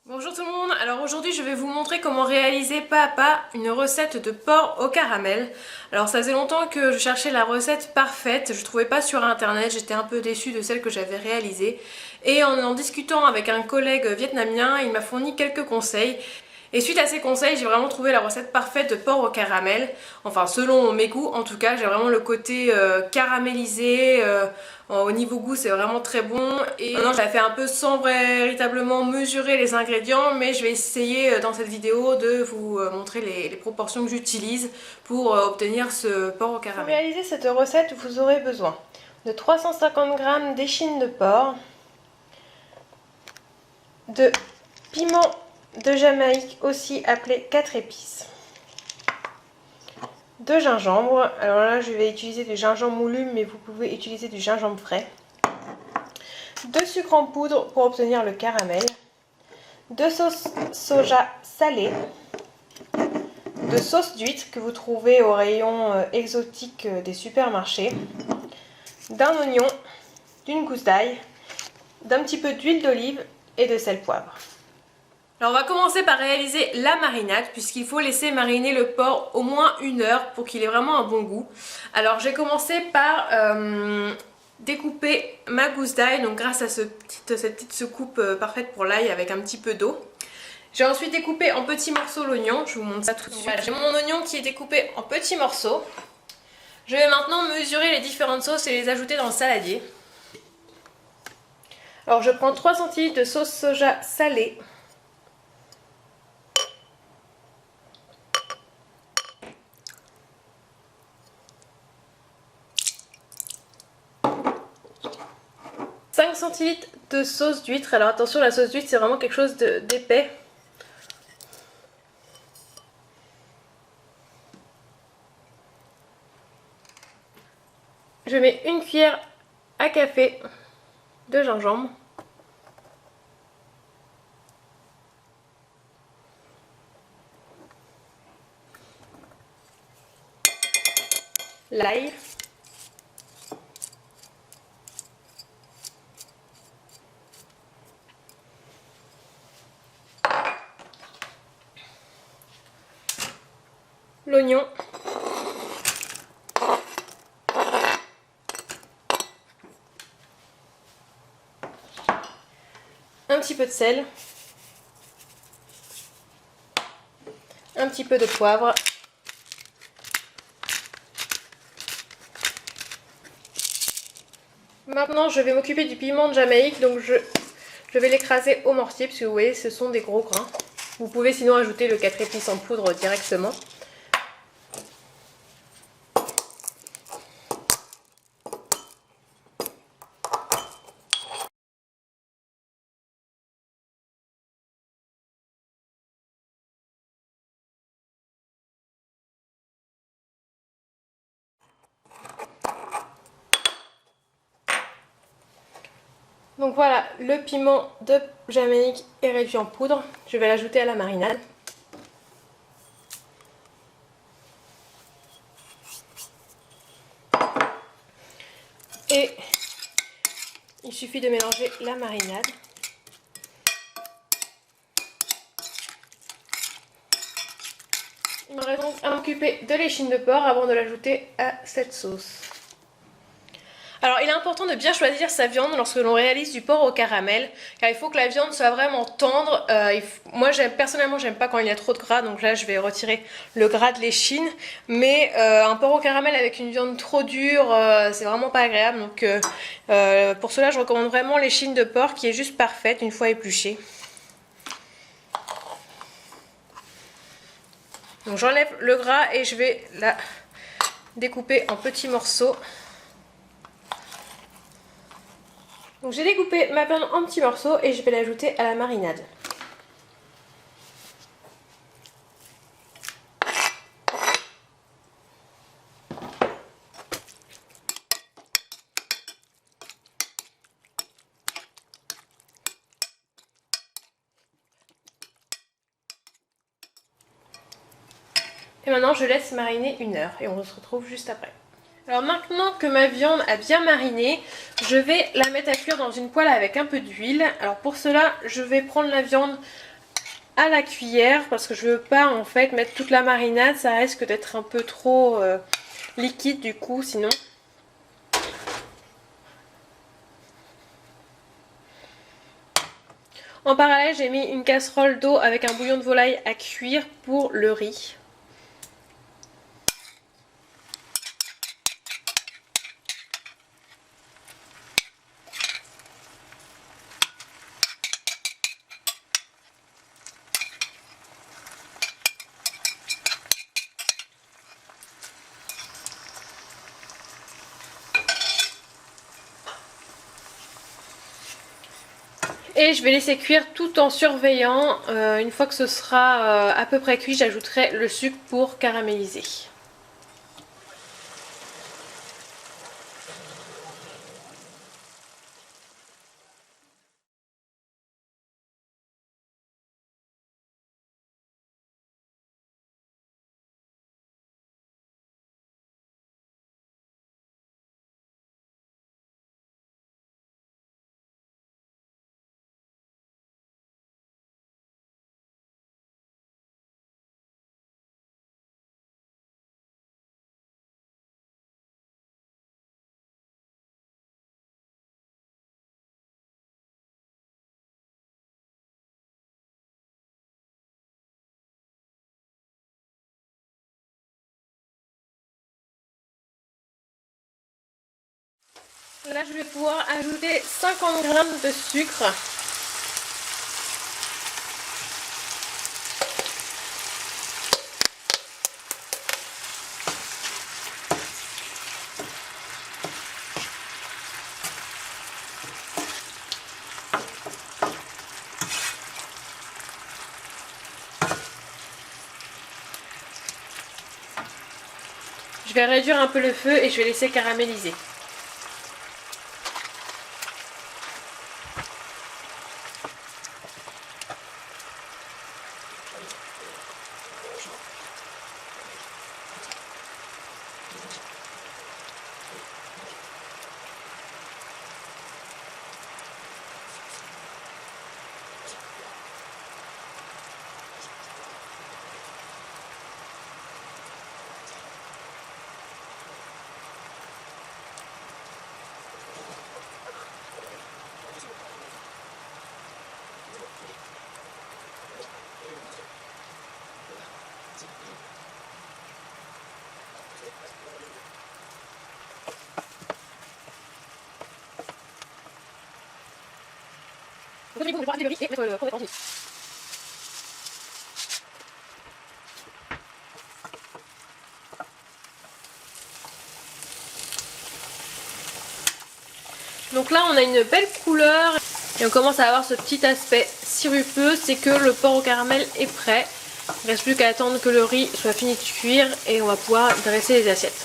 Bonjour tout le monde, alors aujourd'hui je vais vous montrer comment réaliser pas à pas une recette de porc au caramel. Alors ça faisait longtemps que je cherchais la recette parfaite, je ne trouvais pas sur internet, j'étais un peu déçue de celle que j'avais réalisée. Et en discutant avec un collègue vietnamien, il m'a fourni quelques conseils. Et suite à ces conseils, j'ai vraiment trouvé la recette parfaite de porc au caramel. Enfin, selon mes goûts, en tout cas, j'ai vraiment le côté caramélisé. Au niveau goût, c'est vraiment très bon. Et maintenant, je l'ai fait un peu sans véritablement mesurer les ingrédients, mais je vais essayer dans cette vidéo de vous montrer les proportions que j'utilise pour obtenir ce porc au caramel. Pour réaliser cette recette, vous aurez besoin de 350 g d'échine de porc, de piment de Jamaïque, aussi appelé 4 épices, de gingembre, alors là je vais utiliser du gingembre moulu mais vous pouvez utiliser du gingembre frais, de sucre en poudre pour obtenir le caramel, de sauce soja salée, de sauce d'huître que vous trouvez au rayon exotique des supermarchés, d'un oignon, d'une gousse d'ail, d'un petit peu d'huile d'olive et de sel poivre. Alors on va commencer par réaliser la marinade puisqu'il faut laisser mariner le porc au moins 1 heure pour qu'il ait vraiment un bon goût. Alors j'ai commencé par découper ma gousse d'ail, donc grâce à cette petite soucoupe parfaite pour l'ail avec un petit peu d'eau. J'ai ensuite découpé en petits morceaux l'oignon, je vous montre ça tout de suite. Voilà, j'ai mon oignon qui est découpé en petits morceaux. Je vais maintenant mesurer les différentes sauces et les ajouter dans le saladier. Alors je prends 3 cl de sauce soja salée. « 5 cl de sauce d'huître. Alors attention, la sauce d'huître c'est vraiment quelque chose d'épais. Je mets 1 cuillère à café de gingembre. L'ail. L'oignon. Un petit peu de sel. Un petit peu de poivre. Maintenant je vais m'occuper du piment de Jamaïque, donc je vais l'écraser au mortier parce que vous voyez ce sont des gros grains. Vous pouvez sinon ajouter le 4 épices en poudre directement. Donc voilà, le piment de Jamaïque est réduit en poudre. Je vais l'ajouter à la marinade. Et il suffit de mélanger la marinade. Il me reste donc à m'occuper de l'échine de porc avant de l'ajouter à cette sauce. Alors il est important de bien choisir sa viande lorsque l'on réalise du porc au caramel, car il faut que la viande soit vraiment tendre. Moi personnellement j'aime pas quand il y a trop de gras, donc là je vais retirer le gras de l'échine, mais un porc au caramel avec une viande trop dure, c'est vraiment pas agréable, donc pour cela je recommande vraiment l'échine de porc qui est juste parfaite une fois épluchée. Donc j'enlève le gras et je vais la découper en petits morceaux. Donc j'ai découpé ma viande en petits morceaux et je vais l'ajouter à la marinade. Et maintenant je laisse mariner 1 heure et on se retrouve juste après. Alors maintenant que ma viande a bien mariné, je vais la mettre à cuire dans une poêle avec un peu d'huile. Alors pour cela, je vais prendre la viande à la cuillère parce que je veux pas en fait mettre toute la marinade, ça risque d'être un peu trop liquide du coup sinon. En parallèle, j'ai mis une casserole d'eau avec un bouillon de volaille à cuire pour le riz. Et je vais laisser cuire tout en surveillant. Une fois que ce sera à peu près cuit, j'ajouterai le sucre pour caraméliser. Là, je vais pouvoir ajouter 50 g de sucre. Je vais réduire un peu le feu et je vais laisser caraméliser. Donc, je vais pouvoir ajouter le riz et mettre le crevette en mousse. Donc là, on a une belle couleur et on commence à avoir ce petit aspect sirupeux. C'est que le porc au caramel est prêt. Il ne reste plus qu'à attendre que le riz soit fini de cuire et on va pouvoir dresser les assiettes.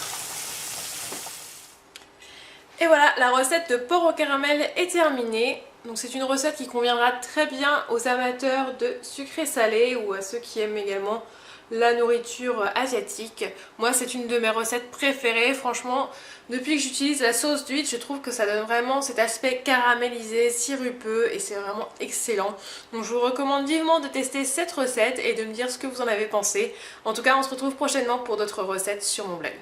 Et voilà, la recette de porc au caramel est terminée. Donc c'est une recette qui conviendra très bien aux amateurs de sucré salé ou à ceux qui aiment également la nourriture asiatique. Moi, c'est une de mes recettes préférées. Franchement, depuis que j'utilise la sauce d'huître, je trouve que ça donne vraiment cet aspect caramélisé, sirupeux et c'est vraiment excellent. Donc je vous recommande vivement de tester cette recette et de me dire ce que vous en avez pensé. En tout cas, on se retrouve prochainement pour d'autres recettes sur mon blog.